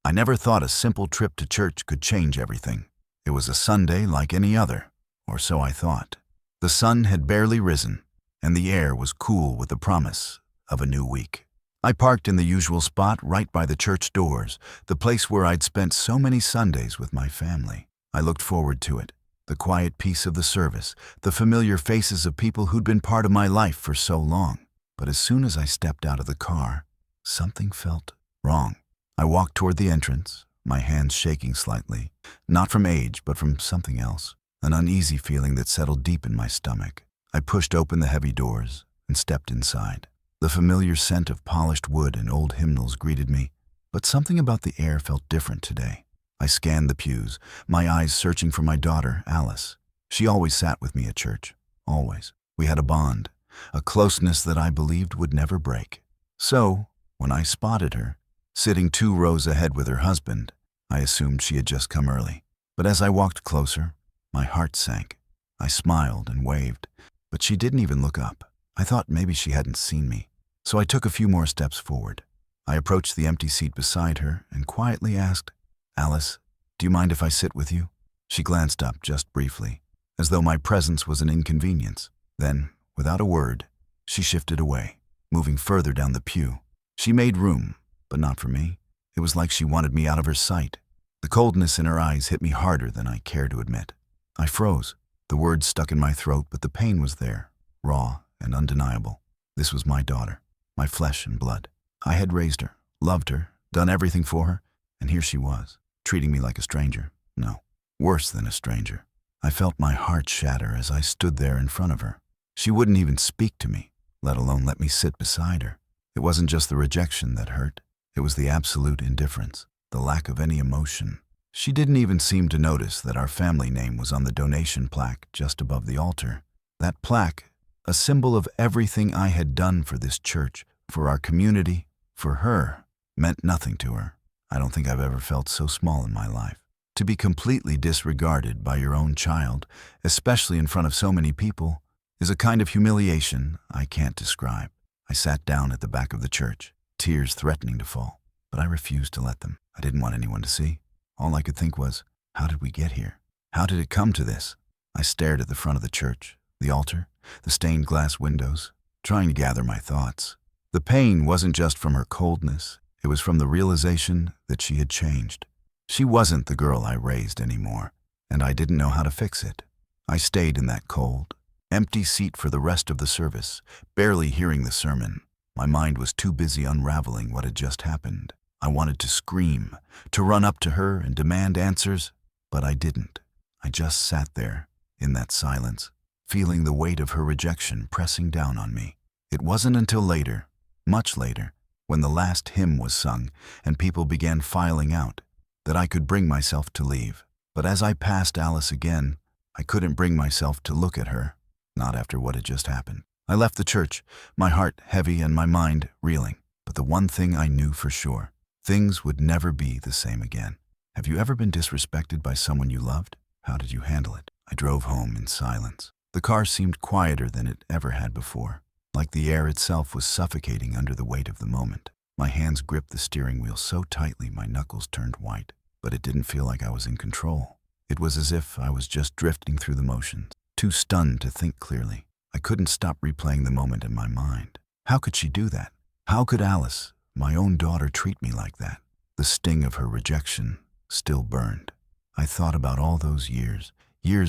I never thought a simple trip to church could change everything. It was a Sunday like any other, or so I thought. The sun had barely risen, and the air was cool with the promise of a new week. I parked in the usual spot right by the church doors, the place where I'd spent so many Sundays with my family. I looked forward to it, the quiet peace of the service, the familiar faces of people who'd been part of my life for so long. But as soon as I stepped out of the car, something felt wrong. I walked toward the entrance, my hands shaking slightly, not from age but from something else, an uneasy feeling that settled deep in my stomach. I pushed open the heavy doors and stepped inside. The familiar scent of polished wood and old hymnals greeted me, but something about the air felt different today. I scanned the pews, my eyes searching for my daughter, Alice. She always sat with me at church, always. We had a bond, a closeness that I believed would never break. So, when I spotted her, sitting 2 rows ahead with her husband, I assumed she had just come early. But as I walked closer, my heart sank. I smiled and waved, but she didn't even look up. I thought maybe she hadn't seen me. So I took a few more steps forward. I approached the empty seat beside her and quietly asked, "Alice, do you mind if I sit with you?" She glanced up just briefly, as though my presence was an inconvenience. Then, without a word, she shifted away, moving further down the pew. She made room, but not for me. It was like she wanted me out of her sight. The coldness in her eyes hit me harder than I cared to admit. I froze. The words stuck in my throat, but the pain was there, raw and undeniable. This was my daughter, my flesh and blood. I had raised her, loved her, done everything for her, and here she was, treating me like a stranger. No, worse than a stranger. I felt my heart shatter as I stood there in front of her. She wouldn't even speak to me, let alone let me sit beside her. It wasn't just the rejection that hurt. It was the absolute indifference, the lack of any emotion. She didn't even seem to notice that our family name was on the donation plaque just above the altar. That plaque, a symbol of everything I had done for this church, for our community, for her, meant nothing to her. I don't think I've ever felt so small in my life. To be completely disregarded by your own child, especially in front of so many people, is a kind of humiliation I can't describe. I sat down at the back of the church, tears threatening to fall, but I refused to let them. I didn't want anyone to see. All I could think was, how did we get here? How did it come to this? I stared at the front of the church, the altar, the stained glass windows, trying to gather my thoughts. The pain wasn't just from her coldness, it was from the realization that she had changed. She wasn't the girl I raised anymore, and I didn't know how to fix it. I stayed in that cold, empty seat for the rest of the service, barely hearing the sermon. My mind was too busy unraveling what had just happened. I wanted to scream, to run up to her and demand answers, but I didn't. I just sat there, in that silence, feeling the weight of her rejection pressing down on me. It wasn't until later, much later, when the last hymn was sung and people began filing out, that I could bring myself to leave. But as I passed Alice again, I couldn't bring myself to look at her, not after what had just happened. I left the church, my heart heavy and my mind reeling. But the one thing I knew for sure, things would never be the same again. Have you ever been disrespected by someone you loved? How did you handle it? I drove home in silence. The car seemed quieter than it ever had before, like the air itself was suffocating under the weight of the moment. My hands gripped the steering wheel so tightly my knuckles turned white, but it didn't feel like I was in control. It was as if I was just drifting through the motions, too stunned to think clearly. I couldn't stop replaying the moment in my mind. How could she do that? How could Alice, my own daughter, treat me like that? The sting of her rejection still burned. I thought about all those years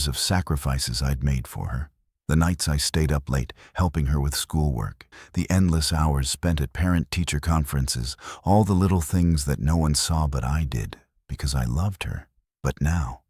of sacrifices I'd made for her. The nights I stayed up late, helping her with schoolwork, the endless hours spent at parent-teacher conferences, all the little things that no one saw but I did, because I loved her. But now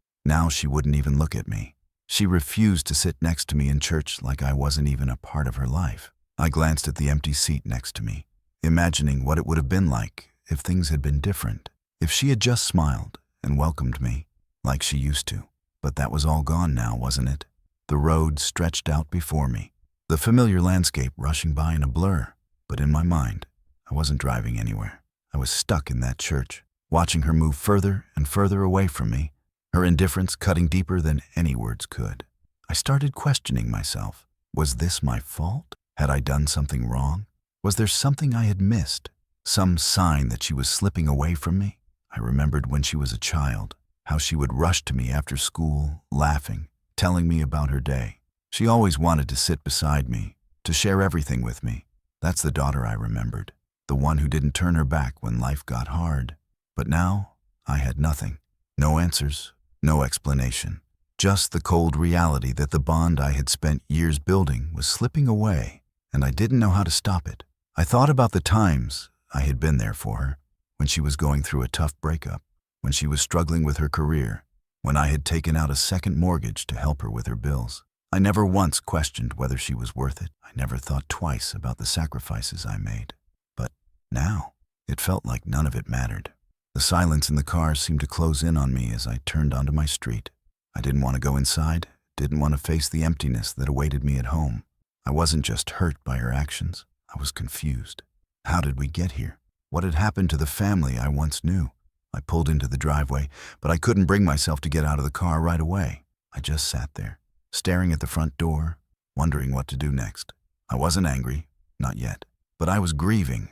she wouldn't even look at me. She refused to sit next to me in church like I wasn't even a part of her life. I glanced at the empty seat next to me, imagining what it would have been like if things had been different, if she had just smiled and welcomed me like she used to. But that was all gone now, wasn't it? The road stretched out before me, the familiar landscape rushing by in a blur. But in my mind, I wasn't driving anywhere. I was stuck in that church, watching her move further and further away from me, her indifference cutting deeper than any words could. I started questioning myself. Was this my fault? Had I done something wrong? Was there something I had missed? Some sign that she was slipping away from me? I remembered when she was a child, how she would rush to me after school, laughing, telling me about her day. She always wanted to sit beside me, to share everything with me. That's the daughter I remembered, the one who didn't turn her back when life got hard. But now, I had nothing. No answers, no explanation. Just the cold reality that the bond I had spent years building was slipping away, and I didn't know how to stop it. I thought about the times I had been there for her, when she was going through a tough breakup, when she was struggling with her career, when I had taken out a second mortgage to help her with her bills. I never once questioned whether she was worth it. I never thought twice about the sacrifices I made. But now, it felt like none of it mattered. The silence in the car seemed to close in on me as I turned onto my street. I didn't want to go inside, didn't want to face the emptiness that awaited me at home. I wasn't just hurt by her actions, I was confused. How did we get here? What had happened to the family I once knew? I pulled into the driveway, but I couldn't bring myself to get out of the car right away. I just sat there, staring at the front door, wondering what to do next. I wasn't angry, not yet, but I was grieving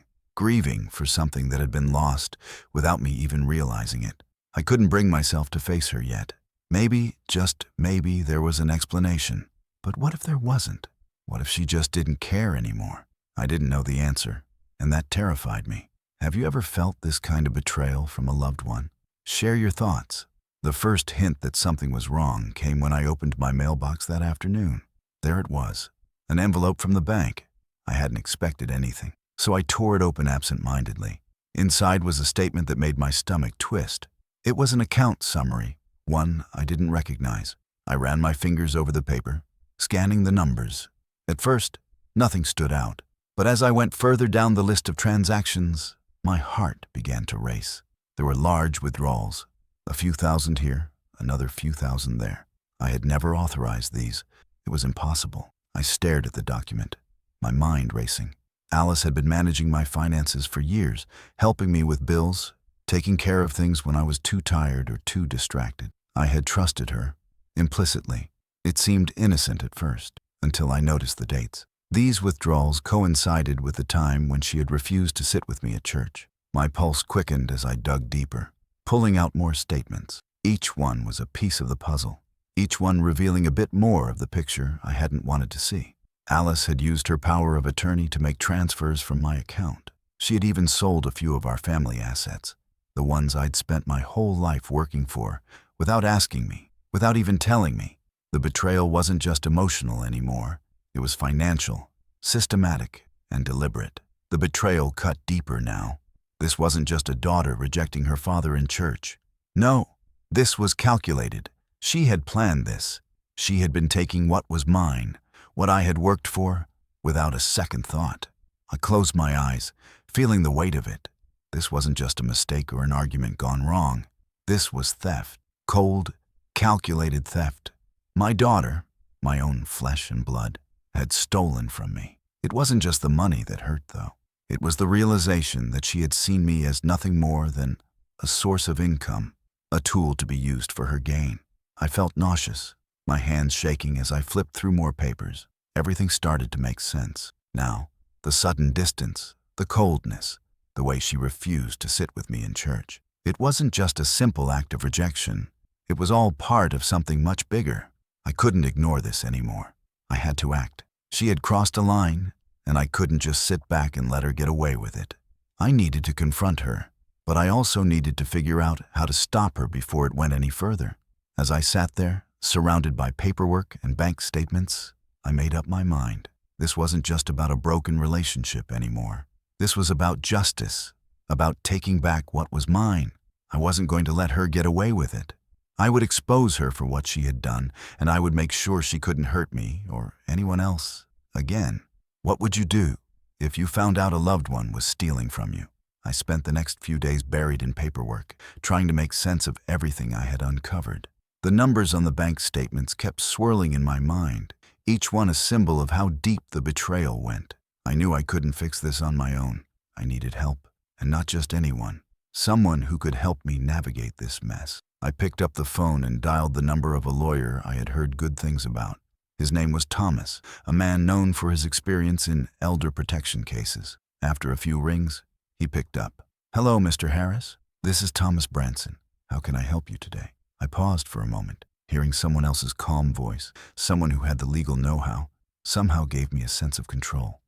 for something that had been lost without me even realizing it. I couldn't bring myself to face her yet. Maybe, just maybe, there was an explanation. But what if there wasn't? What if she just didn't care anymore? I didn't know the answer, and that terrified me. Have you ever felt this kind of betrayal from a loved one? Share your thoughts. The first hint that something was wrong came when I opened my mailbox that afternoon. There it was, an envelope from the bank. I hadn't expected anything, so I tore it open absent-mindedly. Inside was a statement that made my stomach twist. It was an account summary, one I didn't recognize. I ran my fingers over the paper, scanning the numbers. At first, nothing stood out, but as I went further down the list of transactions, my heart began to race. There were large withdrawals, a few thousand here, another few thousand there. I had never authorized these. It was impossible. I stared at the document, my mind racing. Alice had been managing my finances for years, helping me with bills, taking care of things when I was too tired or too distracted. I had trusted her, implicitly. It seemed innocent at first, until I noticed the dates. These withdrawals coincided with the time when she had refused to sit with me at church. My pulse quickened as I dug deeper, pulling out more statements. Each one was a piece of the puzzle, each one revealing a bit more of the picture I hadn't wanted to see. Alice had used her power of attorney to make transfers from my account. She had even sold a few of our family assets, the ones I'd spent my whole life working for, without asking me, without even telling me. The betrayal wasn't just emotional anymore. It was financial, systematic, and deliberate. The betrayal cut deeper now. This wasn't just a daughter rejecting her father in church. No, this was calculated. She had planned this. She had been taking what was mine, what I had worked for, without a second thought. I closed my eyes, feeling the weight of it. This wasn't just a mistake or an argument gone wrong. This was theft. Cold, calculated theft. My daughter, my own flesh and blood, had stolen from me. It wasn't just the money that hurt, though. It was the realization that she had seen me as nothing more than a source of income, a tool to be used for her gain. I felt nauseous, my hands shaking as I flipped through more papers. Everything started to make sense. Now, the sudden distance, the coldness, the way she refused to sit with me in church. It wasn't just a simple act of rejection. It was all part of something much bigger. I couldn't ignore this anymore. I had to act. She had crossed a line, and I couldn't just sit back and let her get away with it. I needed to confront her, but I also needed to figure out how to stop her before it went any further. As I sat there, surrounded by paperwork and bank statements, I made up my mind. This wasn't just about a broken relationship anymore. This was about justice, about taking back what was mine. I wasn't going to let her get away with it. I would expose her for what she had done, and I would make sure she couldn't hurt me or anyone else again. What would you do if you found out a loved one was stealing from you? I spent the next few days buried in paperwork, trying to make sense of everything I had uncovered. The numbers on the bank statements kept swirling in my mind, each one a symbol of how deep the betrayal went. I knew I couldn't fix this on my own. I needed help, and not just anyone. Someone who could help me navigate this mess. I picked up the phone and dialed the number of a lawyer I had heard good things about. His name was Thomas, a man known for his experience in elder protection cases. After a few rings, he picked up. "Hello, Mr. Harris. "This is Thomas Branson. How can I help you today?" I paused for a moment. Hearing someone else's calm voice, someone who had the legal know-how, somehow gave me a sense of control.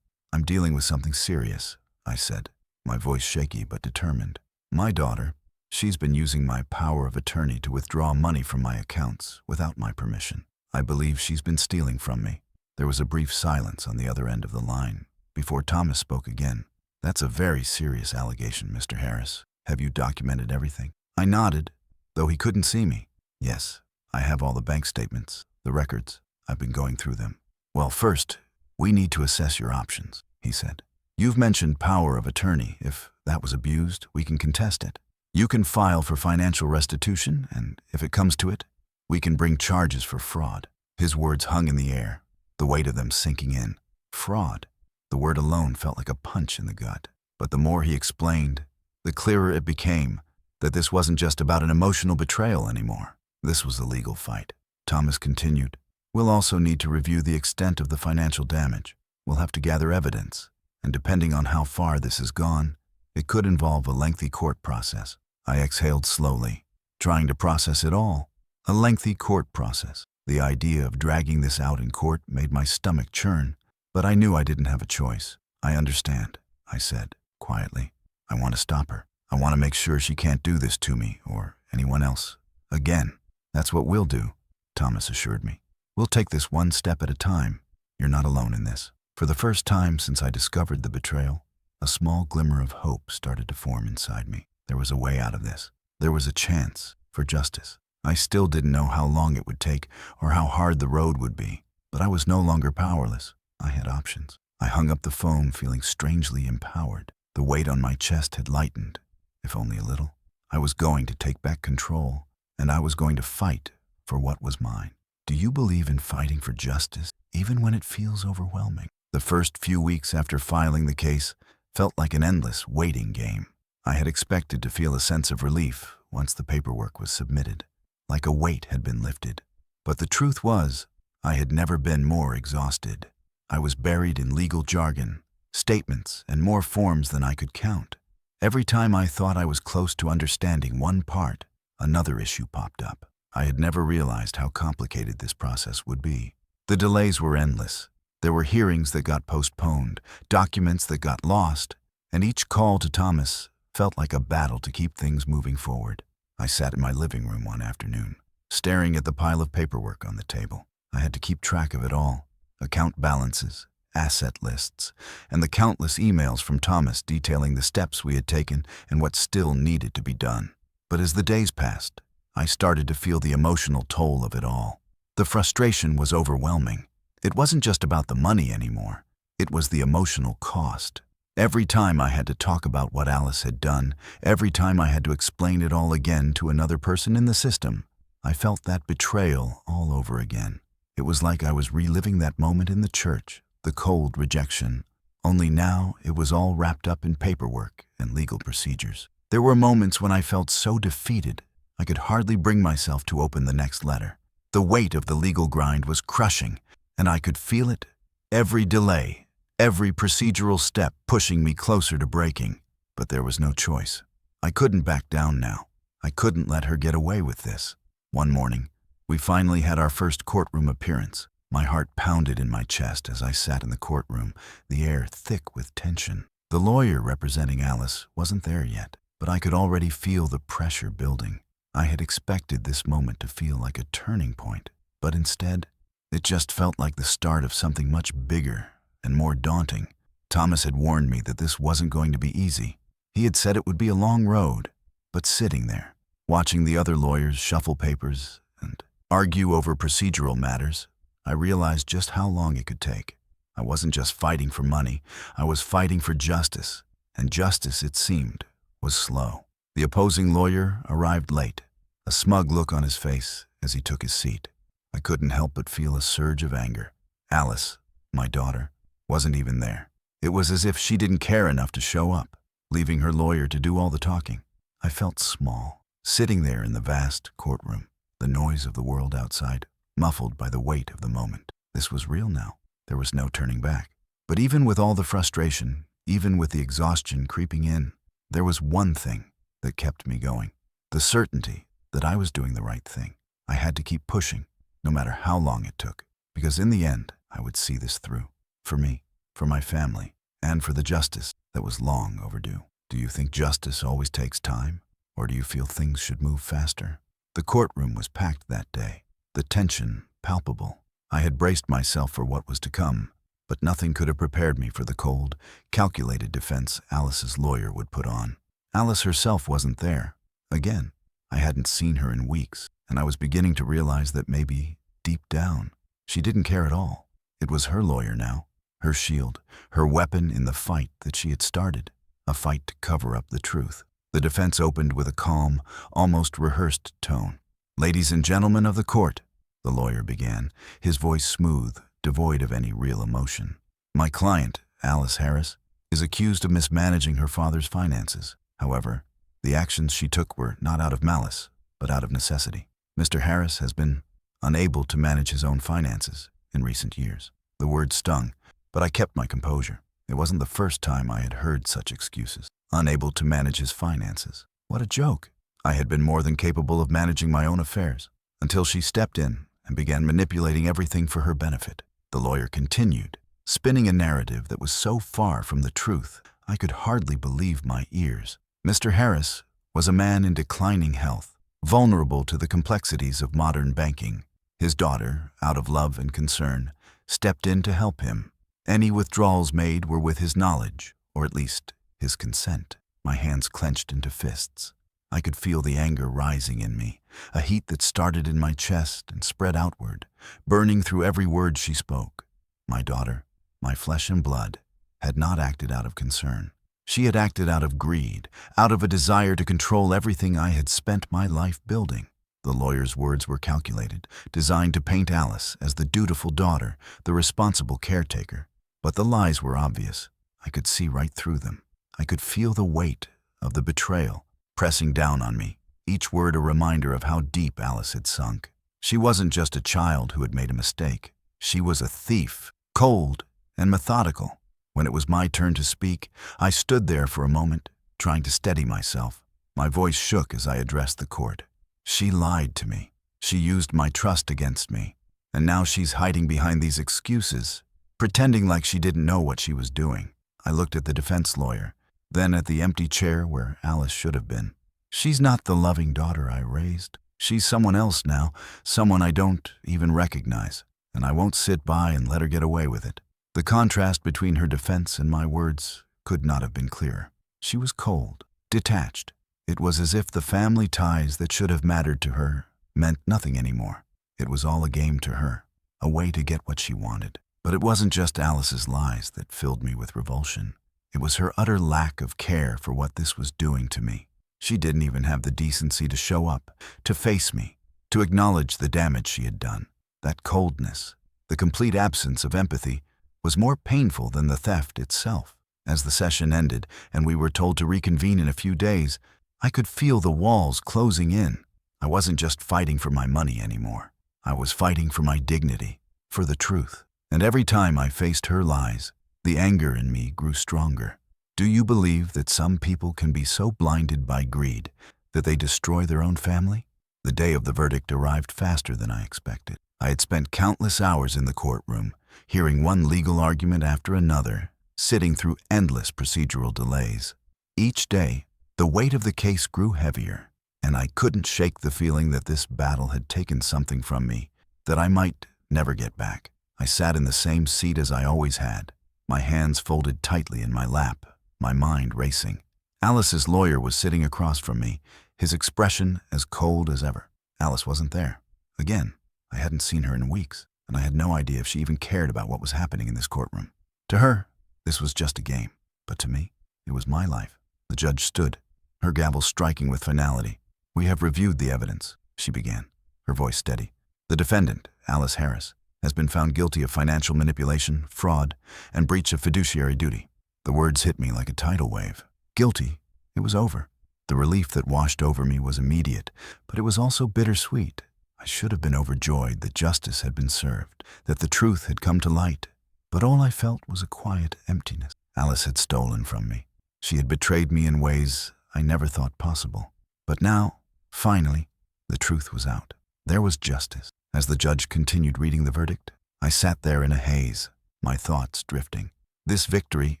I'm dealing with something serious," I said, my voice shaky but determined. "My daughter, she's been using my power of attorney to withdraw money from my accounts without my permission. I believe she's been stealing from me." There was a brief silence on the other end of the line before Thomas spoke again. "That's a very serious allegation, Mr. Harris. Have you documented everything?" I nodded, though he couldn't see me. "Yes, I have all the bank statements, the records. I've been going through them." "Well, first, we need to assess your options," he said. "You've mentioned power of attorney. If that was abused, we can contest it. You can file for financial restitution, and if it comes to it, we can bring charges for fraud." His words hung in the air, the weight of them sinking in. Fraud. The word alone felt like a punch in the gut. But the more he explained, the clearer it became that this wasn't just about an emotional betrayal anymore. This was a legal fight. Thomas continued, "We'll also need to review the extent of the financial damage. We'll have to gather evidence, and depending on how far this has gone, it could involve a lengthy court process." I exhaled slowly, trying to process it all. A lengthy court process. The idea of dragging this out in court made my stomach churn, but I knew I didn't have a choice. "I understand," I said, quietly. "I want to stop her. I want to make sure she can't do this to me or anyone else again." "That's what we'll do," Thomas assured me. "We'll take this one step at a time. You're not alone in this." For the first time since I discovered the betrayal, a small glimmer of hope started to form inside me. There was a way out of this. There was a chance for justice. I still didn't know how long it would take or how hard the road would be, but I was no longer powerless. I had options. I hung up the phone feeling strangely empowered. The weight on my chest had lightened, if only a little. I was going to take back control, and I was going to fight for what was mine. Do you believe in fighting for justice, even when it feels overwhelming? The first few weeks after filing the case felt like an endless waiting game. I had expected to feel a sense of relief once the paperwork was submitted, like a weight had been lifted. But the truth was, I had never been more exhausted. I was buried in legal jargon, statements, and more forms than I could count. Every time I thought I was close to understanding one part, another issue popped up. I had never realized how complicated this process would be. The delays were endless. There were hearings that got postponed, documents that got lost, and each call to Thomas felt like a battle to keep things moving forward. I sat in my living room one afternoon, staring at the pile of paperwork on the table. I had to keep track of it all: account balances, asset lists, and the countless emails from Thomas detailing the steps we had taken and what still needed to be done. But as the days passed, I started to feel the emotional toll of it all. The frustration was overwhelming. It wasn't just about the money anymore. It was the emotional cost. Every time I had to talk about what Alice had done, every time I had to explain it all again to another person in the system, I felt that betrayal all over again. It was like I was reliving that moment in the church, the cold rejection. Only now it was all wrapped up in paperwork and legal procedures. There were moments when I felt so defeated, I could hardly bring myself to open the next letter. The weight of the legal grind was crushing, and I could feel it. Every delay, every procedural step pushing me closer to breaking. But there was no choice. I couldn't back down now. I couldn't let her get away with this. One morning, we finally had our first courtroom appearance. My heart pounded in my chest as I sat in the courtroom, the air thick with tension. The lawyer representing Alice wasn't there yet, but I could already feel the pressure building. I had expected this moment to feel like a turning point, but instead, it just felt like the start of something much bigger and more daunting. Thomas had warned me that this wasn't going to be easy. He had said it would be a long road, but sitting there, watching the other lawyers shuffle papers and argue over procedural matters, I realized just how long it could take. I wasn't just fighting for money, I was fighting for justice, and justice, it seemed, was slow. The opposing lawyer arrived late, a smug look on his face as he took his seat. I couldn't help but feel a surge of anger. Alice, my daughter, wasn't even there. It was as if she didn't care enough to show up, leaving her lawyer to do all the talking. I felt small, sitting there in the vast courtroom, the noise of the world outside, muffled by the weight of the moment. This was real now. There was no turning back. But even with all the frustration, even with the exhaustion creeping in, there was one thing that kept me going. The certainty that I was doing the right thing. I had to keep pushing, no matter how long it took, because in the end, I would see this through. For me, for my family, and for the justice that was long overdue. Do you think justice always takes time? Or do you feel things should move faster? The courtroom was packed that day, the tension palpable. I had braced myself for what was to come, but nothing could have prepared me for the cold, calculated defense Alice's lawyer would put on. Alice herself wasn't there. Again, I hadn't seen her in weeks, and I was beginning to realize that maybe, deep down, she didn't care at all. It was her lawyer now, her shield, her weapon in the fight that she had started, a fight to cover up the truth. The defense opened with a calm, almost rehearsed tone. "Ladies and gentlemen of the court," the lawyer began, his voice smooth, devoid of any real emotion. "My client, Alice Harris, is accused of mismanaging her father's finances. However, the actions she took were not out of malice, but out of necessity. Mr. Harris has been unable to manage his own finances in recent years." The words stung, but I kept my composure. It wasn't the first time I had heard such excuses. Unable to manage his finances. What a joke. I had been more than capable of managing my own affairs, until she stepped in and began manipulating everything for her benefit. The lawyer continued, spinning a narrative that was so far from the truth, I could hardly believe my ears. Mr. Harris was a man in declining health, vulnerable to the complexities of modern banking. His daughter, out of love and concern, stepped in to help him. Any withdrawals made were with his knowledge, or at least his consent. My hands clenched into fists. I could feel the anger rising in me, a heat that started in my chest and spread outward, burning through every word she spoke. My daughter, my flesh and blood, had not acted out of concern. She had acted out of greed, out of a desire to control everything I had spent my life building. The lawyer's words were calculated, designed to paint Alice as the dutiful daughter, the responsible caretaker. But the lies were obvious. I could see right through them. I could feel the weight of the betrayal pressing down on me, each word a reminder of how deep Alice had sunk. She wasn't just a child who had made a mistake. She was a thief, cold and methodical. When it was my turn to speak, I stood there for a moment, trying to steady myself. My voice shook as I addressed the court. She lied to me. She used my trust against me. And now she's hiding behind these excuses, pretending like she didn't know what she was doing. I looked at the defense lawyer, then at the empty chair where Alice should have been. She's not the loving daughter I raised. She's someone else now, someone I don't even recognize, and I won't sit by and let her get away with it. The contrast between her defense and my words could not have been clearer. She was cold, detached. It was as if the family ties that should have mattered to her meant nothing anymore. It was all a game to her, a way to get what she wanted. But it wasn't just Alice's lies that filled me with revulsion. It was her utter lack of care for what this was doing to me. She didn't even have the decency to show up, to face me, to acknowledge the damage she had done. That coldness, the complete absence of empathy, was more painful than the theft itself. As the session ended and we were told to reconvene in a few days, I could feel the walls closing in. I wasn't just fighting for my money anymore. I was fighting for my dignity, for the truth. And every time I faced her lies, the anger in me grew stronger. Do you believe that some people can be so blinded by greed that they destroy their own family? The day of the verdict arrived faster than I expected. I had spent countless hours in the courtroom, hearing one legal argument after another, sitting through endless procedural delays. Each day, the weight of the case grew heavier, and I couldn't shake the feeling that this battle had taken something from me that I might never get back. I sat in the same seat as I always had, my hands folded tightly in my lap, my mind racing. Alice's lawyer was sitting across from me, his expression as cold as ever. Alice wasn't there. Again, I hadn't seen her in weeks, and I had no idea if she even cared about what was happening in this courtroom. To her, this was just a game, but to me, it was my life. The judge stood, her gavel striking with finality. "We have reviewed the evidence," she began, her voice steady. "The defendant, Alice Harris, has been found guilty of financial manipulation, fraud, and breach of fiduciary duty." The words hit me like a tidal wave. Guilty, it was over. The relief that washed over me was immediate, but it was also bittersweet. I should have been overjoyed that justice had been served, that the truth had come to light. But all I felt was a quiet emptiness. Alice had stolen from me. She had betrayed me in ways I never thought possible. But now, finally, the truth was out. There was justice. As the judge continued reading the verdict, I sat there in a haze, my thoughts drifting. This victory,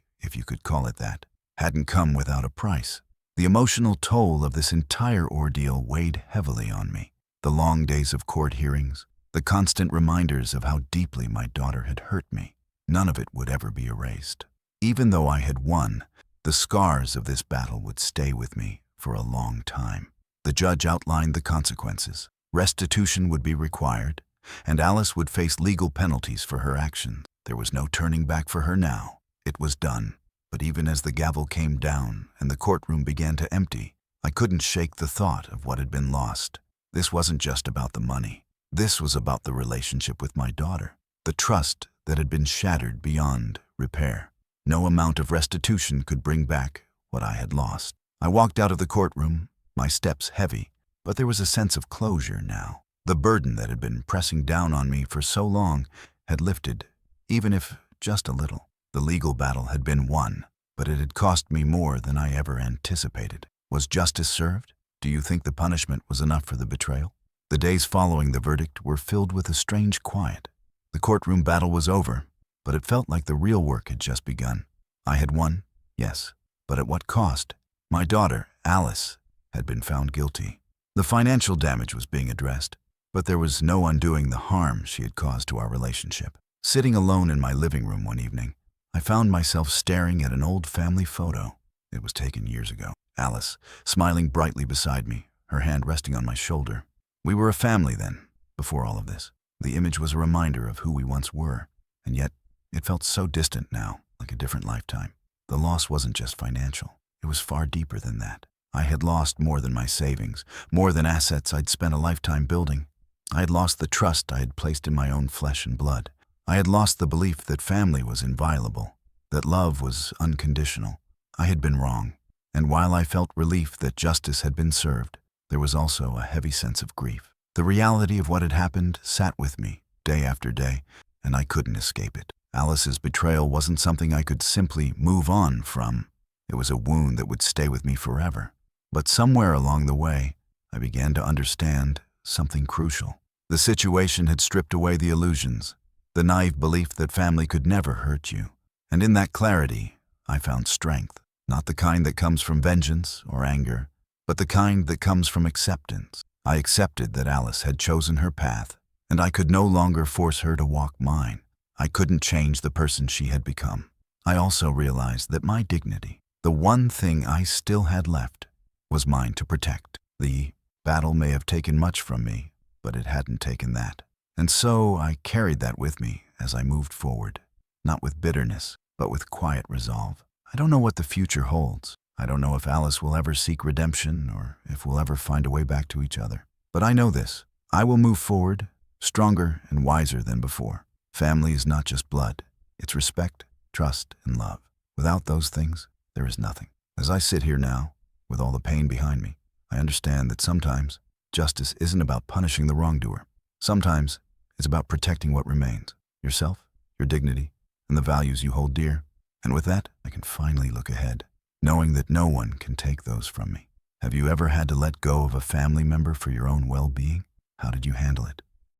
if you could call it that, hadn't come without a price. The emotional toll of this entire ordeal weighed heavily on me. The long days of court hearings, the constant reminders of how deeply my daughter had hurt me, none of it would ever be erased. Even though I had won, the scars of this battle would stay with me for a long time. The judge outlined the consequences. Restitution would be required, and Alice would face legal penalties for her actions. There was no turning back for her now. It was done. But even as the gavel came down and the courtroom began to empty, I couldn't shake the thought of what had been lost. This wasn't just about the money. This was about the relationship with my daughter, the trust that had been shattered beyond repair. No amount of restitution could bring back what I had lost. I walked out of the courtroom, my steps heavy, but there was a sense of closure now. The burden that had been pressing down on me for so long had lifted, even if just a little. The legal battle had been won, but it had cost me more than I ever anticipated. Was justice served? Do you think the punishment was enough for the betrayal? The days following the verdict were filled with a strange quiet. The courtroom battle was over, but it felt like the real work had just begun. I had won, yes, but at what cost? My daughter, Alice, had been found guilty. The financial damage was being addressed, but there was no undoing the harm she had caused to our relationship. Sitting alone in my living room one evening, I found myself staring at an old family photo. It was taken years ago. Alice, smiling brightly beside me, her hand resting on my shoulder. We were a family then, before all of this. The image was a reminder of who we once were, and yet it felt so distant now, like a different lifetime. The loss wasn't just financial. It was far deeper than that. I had lost more than my savings, more than assets I'd spent a lifetime building. I had lost the trust I had placed in my own flesh and blood. I had lost the belief that family was inviolable, that love was unconditional. I had been wrong, and while I felt relief that justice had been served, there was also a heavy sense of grief. The reality of what had happened sat with me day after day, and I couldn't escape it. Alice's betrayal wasn't something I could simply move on from. It was a wound that would stay with me forever. But somewhere along the way, I began to understand something crucial. The situation had stripped away the illusions, the naive belief that family could never hurt you. And in that clarity, I found strength, not the kind that comes from vengeance or anger, but the kind that comes from acceptance. I accepted that Alice had chosen her path, and I could no longer force her to walk mine. I couldn't change the person she had become. I also realized that my dignity, the one thing I still had left, was mine to protect. The battle may have taken much from me, but it hadn't taken that. And so I carried that with me as I moved forward, not with bitterness, but with quiet resolve. I don't know what the future holds. I don't know if Alice will ever seek redemption or if we'll ever find a way back to each other. But I know this. I will move forward, stronger and wiser than before. Family is not just blood. It's respect, trust, and love. Without those things, there is nothing. As I sit here now, with all the pain behind me, I understand that sometimes justice isn't about punishing the wrongdoer. Sometimes it's about protecting what remains, yourself, your dignity, and the values you hold dear. And with that, I can finally look ahead, knowing that no one can take those from me. Have you ever had to let go of a family member for your own well-being? How did you handle it?